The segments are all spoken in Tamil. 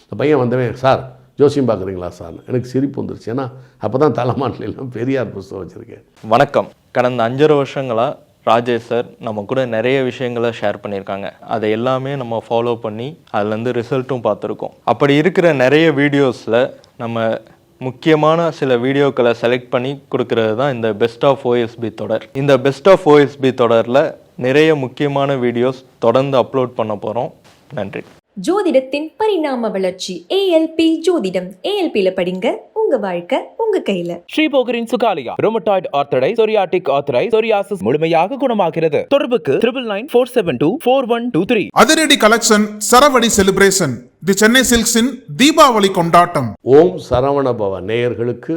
இந்த பையன் வந்தவன், சார் ஜோசியம் பார்க்குறீங்களா சார்? எனக்கு சிரிப்பு வந்துருச்சு. ஏன்னா அப்போ தான் தலைமாட்டிலாம் பெரியார் புஸ்தகம் வச்சுருக்கேன். வணக்கம். கடந்த 5.5 வருஷங்களாக ராஜேஷ் சார் நம்ம கூட நிறைய விஷயங்களை ஷேர் பண்ணியிருக்காங்க. அதை எல்லாமே நம்ம ஃபாலோ பண்ணி அதுலேருந்து ரிசல்ட்டும் பார்த்துருக்கோம். அப்படி இருக்கிற நிறைய வீடியோஸில் நம்ம முக்கியமான சில வீடியோக்களை செலக்ட் பண்ணி கொடுக்கறது தான் இந்த பெஸ்ட் ஆஃப் ஓஎஸ்பி தொடர். இந்த பெஸ்ட் ஆஃப் ஓஎஸ்பி தொடரில் நிறைய முக்கியமான வீடியோஸ் தொடர்ந்து அப்லோட் பண்ண போகிறோம். நன்றி. ஜோதிடத்தின் பரிணாம வளர்ச்சி ALP ஜோதிடம். ALPல படிங்க, உங்க வாழ்க்கை உங்க கையில. ஸ்ரீபோகரின் சுகாலியா rheumatoid arthritis, psoriatic arthritis, psoriasis முழுமையாக குணமாகிறது. தொடர்புக்கு 9994724123. அதிரடி கலெக்ஷன் சரவடி செலிப்ரேஷன் தி சென்னை சில்க்ஸின் தீபாவளி கொண்டாட்டம். ஓம் சரவண பவ நேயர்களுக்கு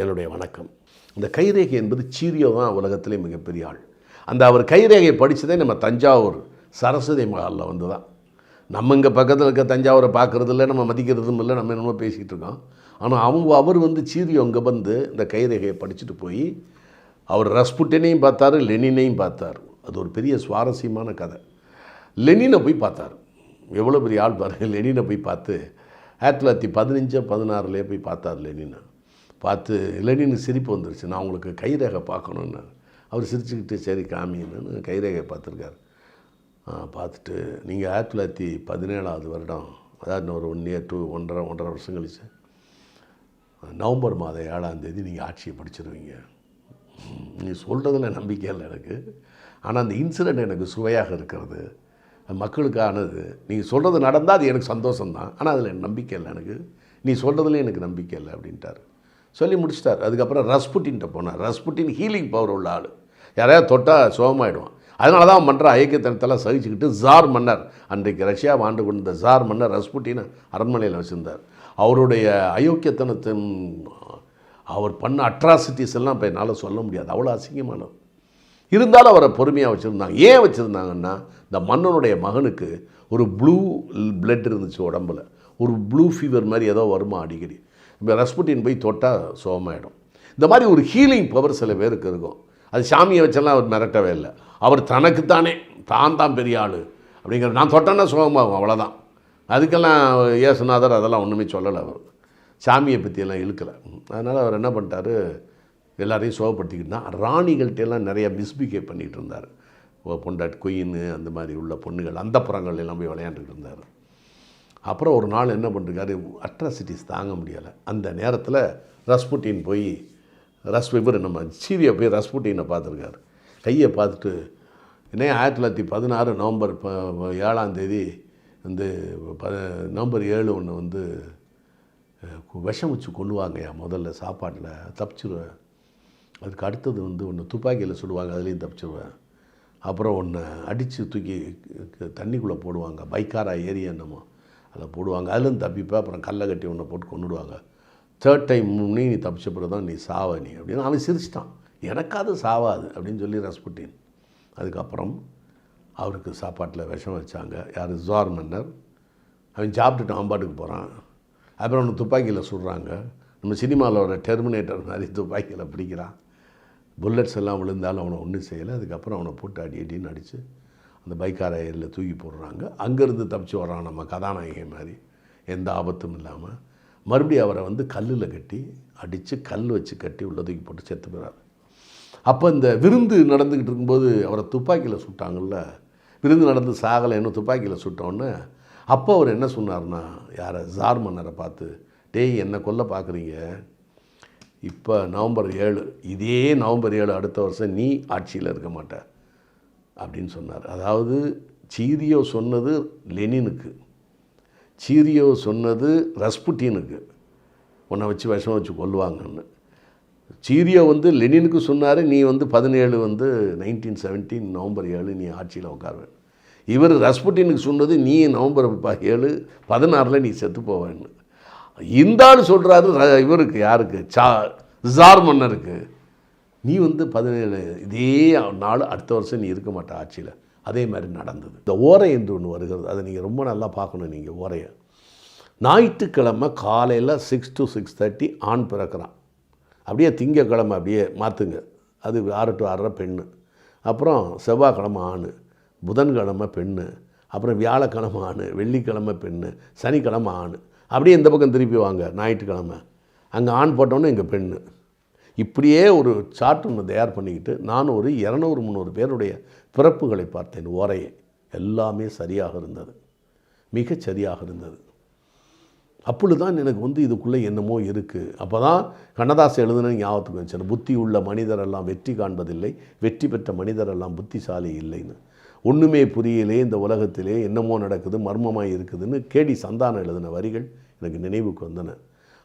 என்னுடைய வணக்கம். இந்த கைரேகை என்பது சீரியோ தான் உலகத்திலே மிகப்பெரிய ஆள். அந்த அவர் கைரேகையை படித்ததே நம்ம தஞ்சாவூர் சரஸ்வதி மகாலில் வந்து தான். நம்ம இங்கே பக்கத்தில் இருக்க தஞ்சாவூரை பார்க்குறது இல்லை, நம்ம மதிக்கிறதும் இல்லை, நம்ம என்னமோ பேசிகிட்டு இருக்கோம். ஆனால் அவர் வந்து சீரியோ அங்கே வந்து இந்த கைரேகையை படிச்சுட்டு போய் அவர் ரஸ்புட்டினையும் பார்த்தார், லெனினையும் பார்த்தார். அது ஒரு பெரிய சுவாரஸ்யமான கதை. லெனினை போய் பார்த்தார். எவ்வளோ பெரிய ஆள் பாருங்கள். லெனினை போய் பார்த்து 1915-16 போய் பார்த்தார். லெனினை பார்த்து லெனினுக்கு சிரிப்பு வந்துருச்சு. நான் உங்களுக்கு கைரேகை பார்க்கணுன்னு. அவர் சிரிச்சுக்கிட்டு சரி காமின்னு கைரேகை பார்த்துருக்காரு. பார்த்துட்டு நீங்கள் 1917 வருடம், அதாவது இன்னொரு 1 இயர் 1.5 வருஷம் கழிச்சு நவம்பர் மாதம் 7ஆம் தேதி நீங்கள் ஆட்சியை படிச்சிருவீங்க. நீ சொல்கிறதுல நம்பிக்கை இல்லை எனக்கு, ஆனால் அந்த இன்சிடெண்ட் எனக்கு சுவையாக இருக்கிறது, மக்களுக்கானது. நீங்கள் சொல்கிறது நடந்தால் அது எனக்கு சந்தோஷம்தான், ஆனால் அதில் எனக்கு நம்பிக்கை இல்லை. எனக்கு நீ சொல்கிறதுலேயும் எனக்கு நம்பிக்கை இல்லை அப்படின்ட்டார். சொல்லி முடிச்சிட்டார். அதுக்கப்புறம் ரஸ்புட்டின்ட்ட போனார். ரஸ்புட்டின் ஹீலிங் பவர் உள்ள ஆள். யாரையாவது தொட்டால் சுகமாயிடுவான். அதனால தான் பண்ணுற ஐக்கியத்தனத்தெல்லாம் சகிச்சுக்கிட்டு ஜார் மன்னர், அன்றைக்கு ரஷ்யாவை ஆண்டு கொண்ட ஜார் மன்னர் ரஸ்புட்டினை அரண்மனையில் வச்சுருந்தார். அவருடைய அயோக்கியத்தனத்தின் அவர் பண்ண அட்ராசிட்டிஸ் எல்லாம் இப்போ என்னால் சொல்ல முடியாது, அவ்வளோ அசிங்கமானது. இருந்தாலும் அவரை பொறுமையாக வச்சுருந்தாங்க. ஏன் வச்சுருந்தாங்கன்னா, இந்த மன்னனுடைய மகனுக்கு ஒரு ப்ளூ பிளட் இருந்துச்சு உடம்பில், ஒரு ப்ளூ ஃபீவர் மாதிரி ஏதோ வருமா அடிக்கடி. இப்போ ரஸ்புட்டின் போய் தொட்டால் சுகமாயிடும். இந்த மாதிரி ஒரு ஹீலிங் பவர் சில பேருக்கு இருக்கும். அது சாமியை வச்செல்லாம் அவர் மிரட்டவே இல்லை. அவர் தனக்குத்தானே தான் பெரிய ஆள் அப்படிங்கிற, நான் தொட்டேன்னா சுகமாகும், அவ்வளோதான். அதுக்கெல்லாம் இயேசுநாதர் அதெல்லாம் ஒன்றுமே சொல்லலை. அவர் சாமியை பற்றியெல்லாம் இழுக்கலை. அதனால் அவர் என்ன பண்ணிட்டார், எல்லாரையும் சுகப்படுத்திக்கிட்டு தான் ராணிகள்கிட்டெல்லாம் நிறையா மிஸ்பிஹேவ் பண்ணிகிட்டு இருந்தார். பொண்டாட்டி குயின் அந்த மாதிரி உள்ள பொண்ணுகள் அந்த புறங்கள் எல்லாம் போய் விளையாண்டுக்கிட்டு இருந்தார். அப்புறம் ஒரு நாள் என்ன பண்ணிருக்காரு, அட்ராசிட்டிஸ் தாங்க முடியலை. அந்த நேரத்தில் ரஸ்புட்டின் போய் இவர் நம்ம சீரியை போய் ரஸ்புட்டினை பார்த்துருக்காரு. கையை பார்த்துட்டு, என்ன 1916 நவம்பர் 7ஆம் தேதி வந்து நவம்பர் 7 ஒன்று வந்து விஷம் வச்சு கொள்ளுவாங்கய்யா, முதல்ல சாப்பாட்டில் தப்பிச்சிருவேன். அதுக்கு அடுத்தது வந்து ஒன்று துப்பாக்கியில் சுடுவாங்க, அதுலேயும் தப்பிச்சிருவேன். அப்புறம் ஒன்று அடித்து தூக்கி தண்ணிக்குள்ளே போடுவாங்க, பைக்காரா ஏரியா என்னமோ அதில் போடுவாங்க, அதுலேருந்து தப்பிப்பேன். அப்புறம் கல்லை கட்டி ஒன்றை போட்டு கொண்டுடுவாங்க. 3rd டைம் நீ தப்பிச்ச பிறகு தான் நீ சாவ நீ அப்படின்னு அவன் சிரிச்சிட்டான். எனக்காவது சாவாது அப்படின்னு சொல்லி ரஸ்புட்டின். அதுக்கப்புறம் அவருக்கு சாப்பாட்டில் விஷம் வச்சாங்க. யார், ஜார் மன்னர். அவன் சாப்பிட்டுட்டு அம்பாட்டுக்கு போகிறான். அப்புறம் அவனுக்கு துப்பாக்கியில் சுடுறாங்க. நம்ம சினிமாவில் வர டெர்மினேட்டர் மாதிரி துப்பாக்கியில் பிடிக்கிறான். புல்லட்ஸ் எல்லாம் விழுந்தாலும் அவனை ஒன்றும் செய்யலை. அதுக்கப்புறம் அவனை போட்டு அடின்னு அடித்து அந்த பைக்கார ஏரியில் தூக்கி போடுறாங்க. அங்கேருந்து தப்பிச்சு வர்றான் நம்ம கதாநாயகி மாதிரி, எந்த ஆபத்தும் இல்லாமல். மறுபடியும் அவரை வந்து கல்லில் கட்டி அடித்து கல் வச்சு கட்டி உள்ள தூக்கி போட்டு செத்து போகிறார். அப்போ இந்த விருந்து நடந்துக்கிட்டு இருக்கும்போது அவரை துப்பாக்கியில் சுட்டாங்கள்ல, விருந்து நடந்து சாகலைன்னு துப்பாக்கியில் சுட்டோன்னு. அப்போ அவர் என்ன சொன்னார்னா, யாரை, ஜார் மன்னரை பார்த்து, டேய் என்னை கொல்ல பார்க்குறீங்க, இப்போ நவம்பர் 7, இதே நவம்பர் 7 அடுத்த வருஷம் நீ ஆட்சியில் இருக்க மாட்ட அப்படின்னு சொன்னார். அதாவது சீரியோ சொன்னது லெனினுக்கு, சீரியோ சொன்னது ரஸ்புட்டினுக்கு, உன்னை வச்சு விஷம் வச்சு கொல்லுவாங்கன்னு. சீரியோ வந்து லெனினுக்கு சொன்னார், நீ வந்து 17 வந்து 1917 நவம்பர் 7 நீ ஆட்சியில் உட்காருவேன். இவர் ரஸ்புட்டினுக்கு சொன்னது, நீ நவம்பர் 7 16 நீ செத்து போவேன்னு. இந்த ஆள் சொல்கிறாரு இவருக்கு, யாருக்கு, ஜார் மன்னருக்கு, நீ வந்து 17 இதே நாள் அடுத்த வருஷம் நீ இருக்க மாட்ட ஆட்சியில். அதே மாதிரி நடந்தது. இந்த ஓரை என்று ஒன்று வருகிறது, அதை நீங்கள் ரொம்ப நல்லா பார்க்கணும். நீங்கள் ஓரையை ஞாயிற்றுக்கிழமை காலையில் 6 to 6:30 ஆண் பிறக்கிறான். அப்படியே திங்கக்கிழமை அப்படியே மாற்றுங்க, அது 6 to 6:30 பெண்ணு. அப்புறம் செவ்வாய்க்கிழமை ஆண், புதன்கிழமை பெண்ணு, அப்புறம் வியாழக்கிழமை ஆண், வெள்ளிக்கிழமை பெண்ணு, சனிக்கிழமை ஆண். அப்படியே இந்த பக்கம் திருப்பி வாங்க ஞாயிற்றுக்கிழமை, அங்கே ஆண் போட்டோன்னே இங்கே பெண்ணு. இப்படியே ஒரு சார்ட் ஒன்று தயார் பண்ணிக்கிட்டு நான் ஒரு 200-300 பேருடைய பிறப்புகளை பார்த்தேன். ஓரையை எல்லாமே சரியாக இருந்தது, மிகச் சரியாக இருந்தது. அப்பொழுது தான் எனக்கு வந்து இதுக்குள்ளே என்னமோ இருக்குது. அப்போ தான் கண்ணதாசன் எழுதுன ஞாபகத்துக்கு வச்சேன், புத்தி உள்ள மனிதரெல்லாம் வெற்றி காண்பதில்லை, வெற்றி பெற்ற மனிதரெல்லாம் புத்திசாலி இல்லைன்னு. ஒன்றுமே புரியலே இந்த உலகத்திலே, என்னமோ நடக்குது, மர்மமாக இருக்குதுன்னு கேடி சந்தானம் எழுதின வரிகள் எனக்கு நினைவுக்கு வந்தன.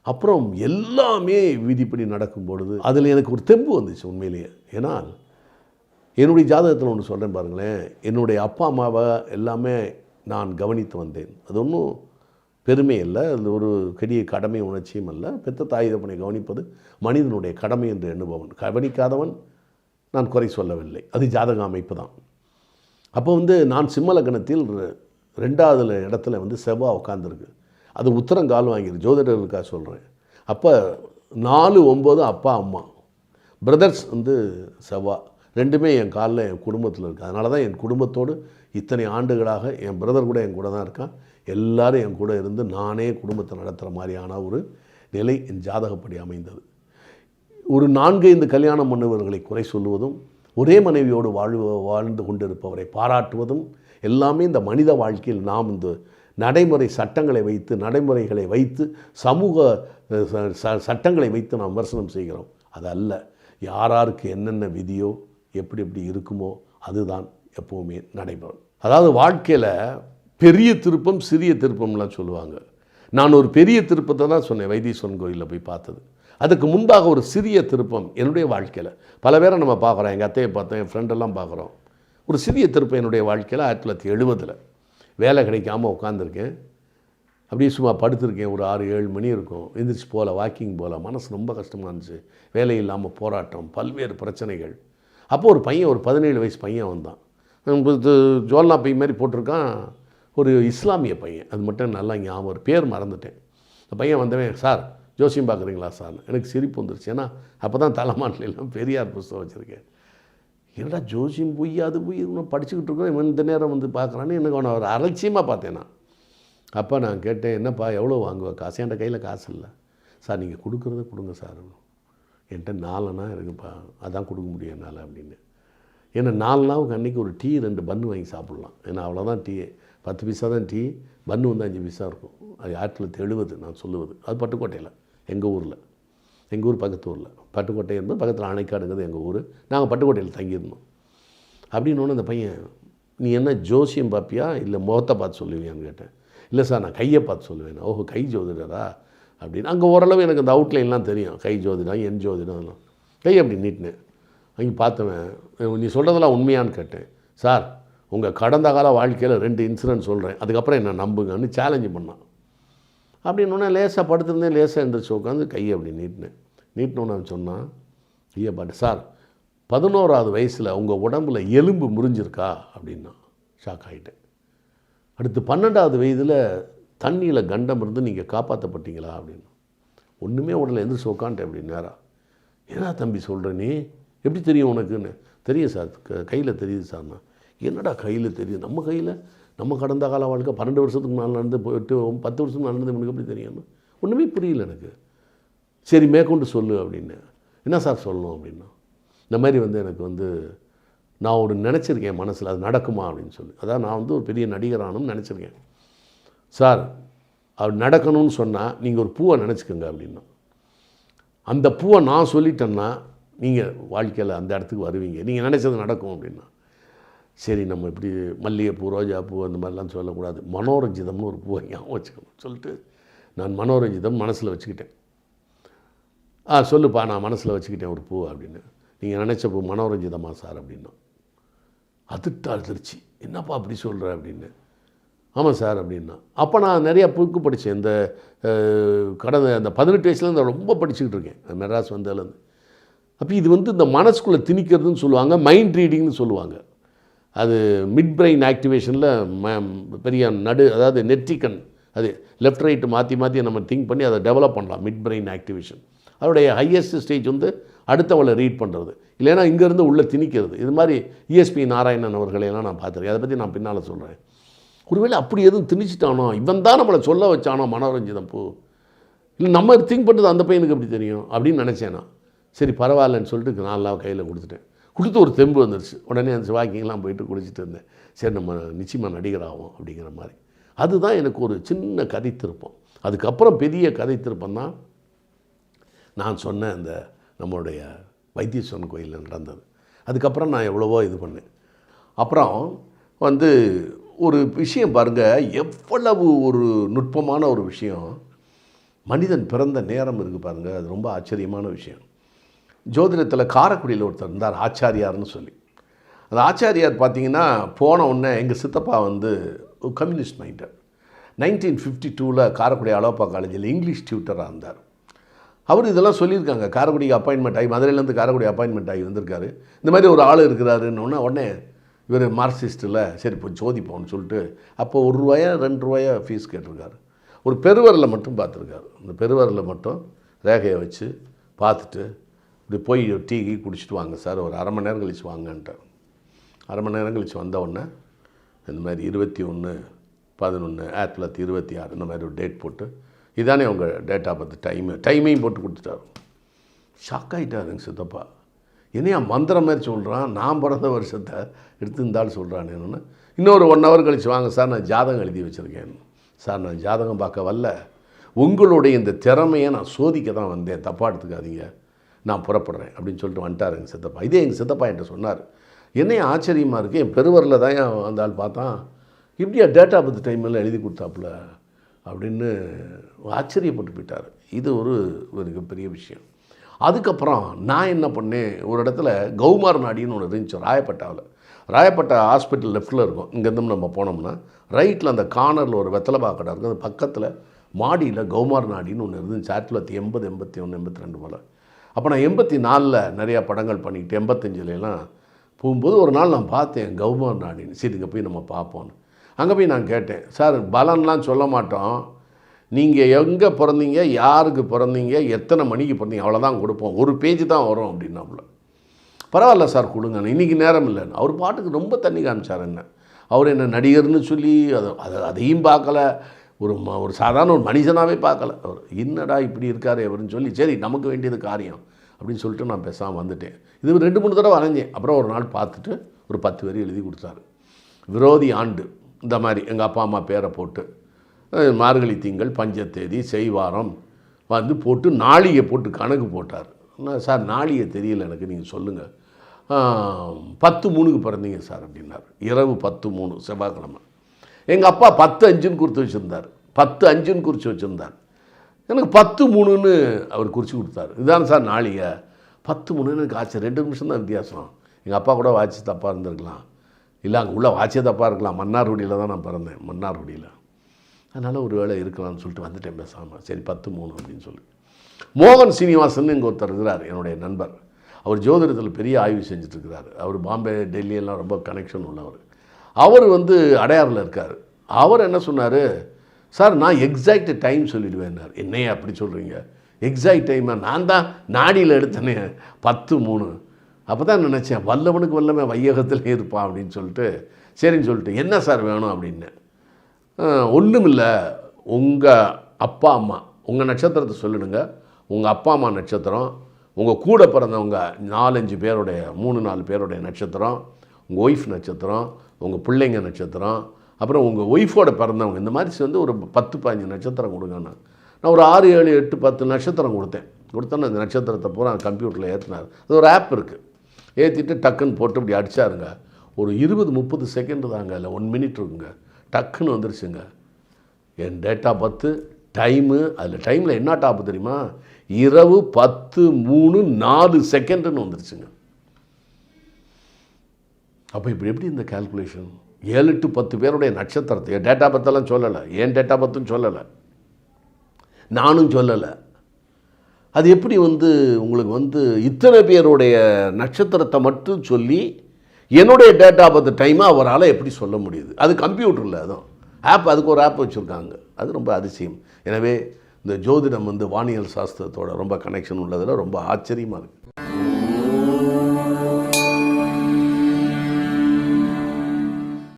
அப்புறம் எல்லாமே விதிப்படி நடக்கும் பொழுது அதில் எனக்கு ஒரு தெம்பு வந்துச்சு உண்மையிலேயே. ஏன்னால் என்னுடைய ஜாதகத்தில் ஒன்று சொல்கிறேன் பாருங்களேன், என்னுடைய அப்பா அம்மாவை எல்லாமே நான் கவனித்து வந்தேன். அது ஒன்றும் பெருமை இல்லை, அது ஒரு பெரிய கடமை உணர்ச்சியும் அல்ல. பெற்ற தாய் தகப்பனை கவனிப்பது மனிதனுடைய கடமை என்று எண்ணுபவன், கவனிக்காதவன் நான் குறை சொல்லவில்லை. அது ஜாதக அமைப்பு தான். அப்போ வந்து நான் சிம்ம லக்னத்தில் 2வது இடத்துல வந்து செவ்வாய் உட்காந்துருக்கு. அது உத்தரங்கால் வாங்கிருக்கு, ஜோதிடர்களுக்காக சொல்கிறேன். அப்போ 4-9 அப்பா அம்மா, பிரதர்ஸ் வந்து செவ்வாய், ரெண்டுமே என் காலில் என் குடும்பத்தில் இருக்குது. அதனால தான் என் குடும்பத்தோடு இத்தனை ஆண்டுகளாக என் பிரதர் கூட என் கூட தான் இருக்கான். எல்லோரும் என் கூட இருந்து நானே குடும்பத்தை நடத்துகிற மாதிரியான ஒரு நிலை என் ஜாதகப்படி அமைந்தது. ஒரு 4-5 கல்யாணம் பண்ணுபவர்களை குறை சொல்லுவதும், ஒரே மனைவியோடு வாழ்ந்து கொண்டிருப்பவரை பாராட்டுவதும் எல்லாமே இந்த மனித வாழ்க்கையில் நாம் இந்த நடைமுறை சட்டங்களை வைத்து, நடைமுறைகளை வைத்து, சமூக சட்டங்களை வைத்து நாம் விமர்சனம் செய்கிறோம். அது அல்ல. யாராருக்கு என்னென்ன விதியோ எப்படி எப்படி இருக்குமோ அதுதான் எப்போவுமே நடைபெறும். அதாவது வாழ்க்கையில் பெரிய திருப்பம் சிறிய திருப்பம்லாம் சொல்லுவாங்க. நான் ஒரு பெரிய திருப்பத்தை தான் சொன்னேன் வைத்தீஸ்வரன் கோயிலில் போய் பார்த்தது. அதுக்கு முன்பாக ஒரு சிறிய திருப்பம் என்னுடைய வாழ்க்கையில் பல பேரை நம்ம பார்க்குறோம். எங்கள் அத்தையை பார்த்தோம், என் ஃப்ரெண்டெல்லாம் பார்க்குறோம். ஒரு சிறிய திருப்பம் என்னுடைய வாழ்க்கையில் 1970 வேலை கிடைக்காமல் உட்காந்துருக்கேன். அப்படியே சும்மா படுத்திருக்கேன். ஒரு 6-7 மணி இருக்கும். எந்திரிச்சு போகல, வாக்கிங் போகல. மனசு ரொம்ப கஷ்டமாக இருந்துச்சு. வேலை இல்லாமல் போராட்டம், பல்வேறு பிரச்சனைகள். அப்போது ஒரு பையன், ஒரு 17 வயசு பையன் வந்தான். ஜோல்னா பை மாதிரி போட்டிருக்கான். ஒரு இஸ்லாமிய பையன், அது மட்டும் நல்லா ஞாபகம், ஒரு பேர் மறந்துட்டேன். அந்த பையன் வந்தவன், சார் ஜோசியம் பார்க்குறீங்களா சார்? எனக்கு சிரிப்பு வந்துருச்சு. ஏன்னா அப்போ தான் தலைமாட்டிலாம் பெரியார் புஸ்தகம் வச்சுருக்கேன். என்னடா ஜோசியம் போய் அது போய் இன்னும் படிச்சுக்கிட்டு இருக்கோம், இவன் இந்த நேரம் வந்து பார்க்குறான்னு எனக்கு அவனை ஒரு அலட்சியமாக பார்த்தேன் நான். அப்போ நான் கேட்டேன், என்னப்பா எவ்வளோ வாங்குவா காசு? என்கிட்ட கையில் காசு இல்லை சார், நீங்கள் கொடுக்குறத கொடுங்க சார். என்கிட்ட 4 இருக்குப்பா, அதான் கொடுக்க முடியும் என்னால் அப்படின்னு. ஏன்னா 4 அன்றைக்கி ஒரு டீ 2 பன்னு வாங்கி சாப்பிட்லாம். ஏன்னா அவ்வளோதான் டீ, 10 பைசா தான் டீ, பன்னு வந்து 5 பைசா இருக்கும். அது 1970 நான் சொல்லுவது. அது பட்டுக்கோட்டையில், எங்கள் ஊரில், எங்கள் ஊர் பக்கத்து ஊரில். பட்டுக்கோட்டை என்பது பக்கத்தில் அணைக்காடுங்கிறது எங்கள் ஊர். நாங்கள் பட்டுக்கோட்டையில் தங்கியிருந்தோம். அப்படின்னு அந்த பையன், நீ என்ன ஜோசியம் பார்ப்பியா இல்லை முகத்தை பார்த்து சொல்லுவியான்னு கேட்டேன். இல்லை சார் நான் கையை பார்த்து சொல்லுவேன். ஓஹோ, கை ஜோதிடரா அப்படின்னு. அங்கே ஓரளவு எனக்கு அந்த அவுட்லைன்லாம் தெரியும், கை ஜோதிடம், என் ஜோதிடம் அதெல்லாம். கை அப்படி நீட்டினேன். அங்கே பார்த்தவன், நீ சொல்கிறதெல்லாம் உண்மையான்னு கேட்டேன். சார் உங்கள் கடந்த கால வாழ்க்கையில் 2 இன்சிடென்ட் சொல்கிறேன், அதுக்கப்புறம் என்ன நம்புங்கன்னு சேலஞ்சு பண்ணான். அப்படின்னோடனே லேசாக படுத்திருந்தேன், லேசாக எழுந்திரிச்சு உட்காந்து கையை அப்படி நீட்டினேன். நீட்டினோன்னு அவன் சொன்னான், கையை பாட்டு, சார் 11வது வயசில் உங்கள் உடம்புல எலும்பு முறிஞ்சிருக்கா அப்படின்னா. ஷாக் ஆகிட்டேன். அடுத்து 12வது வயதில் தண்ணியில் கண்டம் இருந்து நீங்கள் காப்பாற்றப்பட்டீங்களா அப்படின்னு. ஒன்றுமே உடலை எந்திரிச்சு உட்காந்துட்டேன் அப்படி நேராக. ஏன்னா தம்பி சொல்கிற நீ, எப்படி தெரியும் உனக்குன்னு? தெரியும் சார், கையில் தெரியுது சார்ண்ணா. என்னடா கையில் தெரியுது? நம்ம கையில், நம்ம கடந்த கால வாழ்க்கை 12 வருஷத்துக்கு மேலே நடந்து போயிட்டு 10 வருஷத்துக்கு மேலே நடந்து எனக்கு எப்படி தெரியும்னு ஒன்றுமே புரியல எனக்கு. சரி மேற்கொண்டு சொல்லு அப்படின்னு. என்ன சார் சொல்லணும் அப்படின்னா, இந்த மாதிரி வந்து எனக்கு வந்து நான் ஒரு நினச்சிருக்கேன் மனசில், அது நடக்குமா அப்படின்னு சொல்லி. அதான் நான் வந்து ஒரு பெரிய நடிகரானும் நினச்சிருக்கேன் சார். அது நடக்கணும்னு சொன்னால் நீங்கள் ஒரு பூவை நினச்சிக்கோங்க அப்படின்னா. அந்த பூவை நான் சொல்லிட்டேன்னா நீங்கள் வாழ்க்கையில் அந்த இடத்துக்கு வருவீங்க, நீங்கள் நினச்சது நடக்கும் அப்படின்னா. சரி நம்ம இப்படி மல்லிகைப்பூ, ரோஜாப்பூ அந்த மாதிரிலாம் சொல்லக்கூடாது, மனோரஞ்சிதம்னு ஒரு பூவை ஞாபகம் வச்சுக்கணும் சொல்லிட்டு நான் மனோரஞ்சிதம் மனசில் வச்சுக்கிட்டேன். சொல்லுப்பா நான் மனசில் வச்சுக்கிட்டேன் ஒரு பூ அப்படின்னு. நீங்கள் நினச்ச பூ மனோரஞ்சிதமா சார் அப்படின்னா. அதிர்ச்சி, என்னப்பா அப்படி சொல்கிற அப்படின்னு. ஆமாம் சார் அப்படின்னா. அப்போ நான் நிறையா புக்கு படித்தேன். இந்த கடந்த அந்த 18 வயசுலேருந்து ரொம்ப படிச்சுக்கிட்டு இருக்கேன் மெட்ராஸ் வந்ததுலேருந்து. அப்போ இது வந்து இந்த மனசுக்குள்ளே திணிக்கிறதுன்னு சொல்லுவாங்க, மைண்ட் ரீடிங்னு சொல்லுவாங்க. அது மிட் பிரெயின் ஆக்டிவேஷனில் பெரிய அதாவது நெற்றிக்கண், அது லெஃப்ட் ரைட்டு மாற்றி மாற்றி நம்ம திங்க் பண்ணி அதை டெவலப் பண்ணலாம். மிட் பிரெயின் ஆக்டிவேஷன் அதோடைய ஹையஸ்ட் ஸ்டேஜ் வந்து அடுத்தவளை ரீட் பண்ணுறது, இல்லைன்னா இங்கேருந்து உள்ளே திணிக்கிறது. இது மாதிரி ESP நாராயணன் அவர்களையெல்லாம் நான் பார்த்துருக்கேன். அதை பற்றி நான் பின்னால் சொல்கிறேன். ஒருவேளை அப்படி எதுவும் திணிச்சிட்டானோ, இவன் தான் நம்மளை சொல்ல வச்சானோ மனோரஞ்சிதம் பூ, இல்லை நம்ம திங்க் பண்ணுறது அந்த பையனுக்கு எப்படி தெரியும் அப்படின்னு நினச்சேன் நான். சரி பரவாயில்லன்னு சொல்லிட்டு 4 நாள் கையில் கொடுத்துட்டேன். கொடுத்து ஒரு தெம்பு வந்துருச்சு. உடனே அந்த வாக்கிங்லாம் போயிட்டு குடிச்சிட்டு இருந்தேன். சரி நம்ம நிச்சயமாக நடிகர் ஆகும் அப்படிங்கிற மாதிரி. அதுதான் எனக்கு ஒரு சின்ன கதை திருப்பம். அதுக்கப்புறம் பெரிய கதை திருப்பம் தான் நான் சொன்ன அந்த நம்மளுடைய வைத்தீஸ்வரன் கோயிலில் நடந்தது. அதுக்கப்புறம் நான் எவ்வளவோ இது பண்ணேன். அப்புறம் வந்து ஒரு விஷயம் பாருங்கள், எவ்வளவு ஒரு நுட்பமான ஒரு விஷயம். மனிதன் பிறந்த நேரம் இருக்குது பாருங்கள், அது ரொம்ப ஆச்சரியமான விஷயம். ஜோதிடத்தில் காரைக்குடியில் ஒருத்தர் இருந்தார், ஆச்சாரியார்னு சொல்லி. அந்த ஆச்சாரியார் பார்த்திங்கன்னா போன உடனே எங்கள் சித்தப்பா வந்து கம்யூனிஸ்ட் மைண்டட். 1952 காரைக்குடி அலோப்பா காலேஜில் இங்கிலீஷ் டியூட்டராக இருந்தார். அவர் இதெல்லாம் சொல்லியிருக்காங்க. காரைக்குடிக்கு அப்பாயின்மெண்ட் ஆகி, மதுரையிலேருந்து காரைக்குடி அப்பாயின்மெண்ட் ஆகி வந்திருக்காரு. இந்த மாதிரி ஒரு ஆள் இருக்கிறாருன்னு உடனே இவர் மார்க்சிஸ்ட்டில் சரி இப்போ ஜோதிப்போன்னு சொல்லிட்டு அப்போ ₹1 ₹2 ஃபீஸ் கேட்டிருக்காரு. ஒரு பெருவரில் மட்டும் பார்த்துருக்காரு. அந்த பெருவரில் மட்டும் ரேகையை வச்சு பார்த்துட்டு இப்படி போய் டீ குடிச்சிட்டு வாங்க சார், ஒரு அரை மணி நேரம் கழித்து வாங்கன்ட்டார். அரை மணி நேரம் கழித்து வந்த உடனே இந்த மாதிரி 21/11/1926 இந்த மாதிரி ஒரு டேட் போட்டு இதானே உங்கள் டேட் ஆஃப் பர்த் டைமையும் போட்டு கொடுத்துட்டார். ஷாக் ஆகிட்டார் எங்கள் சித்தப்பா. என்னையா மந்திரம் மாதிரி சொல்கிறான், நான் பிறந்த வருஷத்தை எடுத்துருந்தாலும் சொல்கிறான். என்னென்னு இன்னொரு 1 hour கழித்து வாங்க சார், நான் ஜாதகம் எழுதி வச்சுருக்கேன். சார் நான் ஜாதகம் பார்க்க வரல, உங்களுடைய இந்த திறமையை நான் சோதிக்க தான் வந்தேன், தப்பாக எடுத்துக்காதீங்க, நான் புறப்படுறேன் அப்படின்னு சொல்லிட்டு வந்துட்டார் எங்கள் சித்தப்பா. இதே எங்கள் சித்தப்பா என்கிட்ட சொன்னார். என்னையும் ஆச்சரியமாக இருக்குது, என் பெருவரில் தான் அந்த ஆள் பார்த்தான், இப்படியா டேட் ஆஃப் பர்த் டைமில் எழுதி கொடுத்தாப்புல அப்படின்னு ஆச்சரியப்பட்டு போயிட்டார். இது ஒரு பெரிய விஷயம். அதுக்கப்புறம் நான் என்ன பண்ணேன், ஒரு இடத்துல கௌமார் நாடின்னு ஒன்று இருந்துச்சு ராயப்பட்டாவில். ராயப்பட்டா ஹாஸ்பிட்டல் லெஃப்ட்டில் இருக்கும். இங்கேருந்து நம்ம போனோம்னா ரைட்டில் அந்த கார்னரில் ஒரு வெத்தலை பாக்கடை இருக்குது. அது பக்கத்தில் மாடியில் கௌமார் நாடின்னு ஒன்று இருந்துச்சு. 1980, 81, 82 போல். அப்போ நான் 84 நிறையா படங்கள் பண்ணிக்கிட்டு 85 போகும்போது ஒரு நாள் நான் பார்த்தேன் கௌமார் நாடின்னு. சரி இங்கே போய் நம்ம பார்ப்போன்னு. அங்கே போய் நான் கேட்டேன், சார் பலன்லாம் சொல்ல மாட்டோம், நீங்கள் எங்கே பிறந்தீங்க, யாருக்கு பிறந்தீங்க, எத்தனை மணிக்கு பிறந்தீங்க, அவ்வளோதான் கொடுப்போம், ஒரு பேஜ் தான் வரும் அப்படின்னாப்புல. பரவாயில்ல சார் கொடுங்க, இன்றைக்கி நேரம் இல்லைன்னு. அவர் பாட்டுக்கு ரொம்ப தண்ணி காமிச்சார் என்ன. அவர் என்ன நடிகர்னு சொல்லி அதையும் பார்க்கல, ஒரு சாதாரண ஒரு மனுஷனாகவே பார்க்கல. அவர் என்னடா இப்படி இருக்கார் அவருன்னு சொல்லி சரி நமக்கு வேண்டியது காரியம் அப்படின்னு சொல்லிட்டு நான் பேசாமல் வந்துட்டேன். இது 2-3 தடவை வரைஞ்சேன். அப்புறம் ஒரு நாள் பார்த்துட்டு ஒரு 10 வரி எழுதி கொடுத்தாரு. விரோதி ஆண்டு இந்த மாதிரி எங்கள் அப்பா அம்மா பேரை போட்டு மார்கழி திங்கள் பஞ்சத்தேதி செய்வாரம் வந்து போட்டு நாளிகை போட்டு கணக்கு போட்டார். சார் நாளிகை தெரியல எனக்கு, நீங்கள் சொல்லுங்கள். 10/3 பிறந்தீங்க சார் அப்படின்னார். இரவு 10/3 செவ்வாய்க்கிழமை. எங்கள் அப்பா 10/5 குறித்து வச்சுருந்தார். 10/5 குறித்து வச்சுருந்தார். எனக்கு 10/3 அவர் குறித்து கொடுத்தாரு. இதுதான் சார் நாளிகை. 10/3 எனக்கு ஆச்சு. 2 நிமிஷம் தான் வித்தியாசம். எங்கள் அப்பா கூட வாட்சி தப்பாக இருந்திருக்கலாம், இல்லை அங்கே உள்ள வாட்சியே தப்பாக இருக்கலாம். மன்னார்குடியில் தான் நான் பிறந்தேன், மன்னார்குடியில். அதனால் ஒரு வேளை இருக்கலாம்னு சொல்லிட்டு வந்துட்டேன் பேசாமல். சரி 10/3 அப்படின்னு சொல்லி. மோகன் சீனிவாசன் இங்கே ஒருத்தர் இருக்கிறார், என்னுடைய நண்பர். அவர் ஜோதிடத்தில் பெரிய ஆய்வு செஞ்சுட்ருக்கிறார். அவர் பாம்பே டெல்லியெல்லாம் ரொம்ப கனெக்ஷன் உள்ளவர். அவர் வந்து அடையாறில் இருக்கார். அவர் என்ன சொன்னார், சார் நான் எக்ஸாக்ட் டைம் சொல்லிடுவேன்னார். என்னையா அப்படி சொல்கிறீங்க, எக்ஸாக்ட் டைமாக நான் தான் நாடியில் எடுத்தேனே 10/3. அப்போ தான் நினச்சேன் வல்லவனுக்கு வல்லமே வையகத்திலே இருப்பான் அப்படின்னு சொல்லிட்டு சரின்னு சொல்லிட்டு என்ன சார் வேணும் அப்படின்னு. ஒன்றும் இல்லை, உங்கள் அப்பா அம்மா உங்கள் நட்சத்திரத்தை சொல்லிடுங்க, உங்கள் அப்பா அம்மா நட்சத்திரம், உங்கள் கூட பிறந்தவங்க 4-5 பேருடைய 3-4 பேருடைய நட்சத்திரம், உங்கள் ஒய்ஃப் நட்சத்திரம், உங்கள் பிள்ளைங்க நட்சத்திரம், அப்புறம் உங்கள் ஒய்ஃபோட பிறந்தவங்க, இந்த மாதிரி சேர்ந்து ஒரு 10-15 நட்சத்திரம் கொடுங்கண்ணா. நான் ஒரு 6, 7, 8, 10 நட்சத்திரம் கொடுத்தேன்னா அந்த நட்சத்திரத்தை பூரா கம்ப்யூட்டரில் ஏற்றினார். அது ஒரு ஆப் இருக்குது, ஏற்றிட்டு டக்குன்னு போட்டு இப்படி அடித்தாருங்க. ஒரு 20-30 செகண்டு தாங்க, இல்லை 1 மினிட் இருக்குங்க, டக்குன்னு வந்துருச்சுங்க என் டேட்டா பர்த்து டைமு. அதில் டைமில் என்ன டாப்பு தெரியுமா, இரவு 10:03:04 வந்துருச்சுங்க. அப்போ இப்படி எப்படி இந்த கால்குலேஷன்? 7-10 பேருடைய நட்சத்திரத்தை என் டேட்டா பர்த்தெல்லாம் சொல்லலை, என் டேட்டா பர்த்தும் சொல்லலை, நானும் சொல்லலை. அது எப்படி உங்களுக்கு இத்தனை பேருடைய நட்சத்திரத்தை மட்டும் சொல்லி என்னுடைய டேட்டா பர்த் டைமை அவரால் எப்படி சொல்ல முடியுது? அது கம்ப்யூட்டரில் அதுவும் ஆப், அதுக்கு ஒரு ஆப் வச்சுருக்காங்க. அது ரொம்ப அதிசயம். எனவே இந்த ஜோதிடம் வானியல் சாஸ்திரத்தோட ரொம்ப கனெக்ஷன் உள்ளதில் ரொம்ப ஆச்சரியமாக இருக்குது.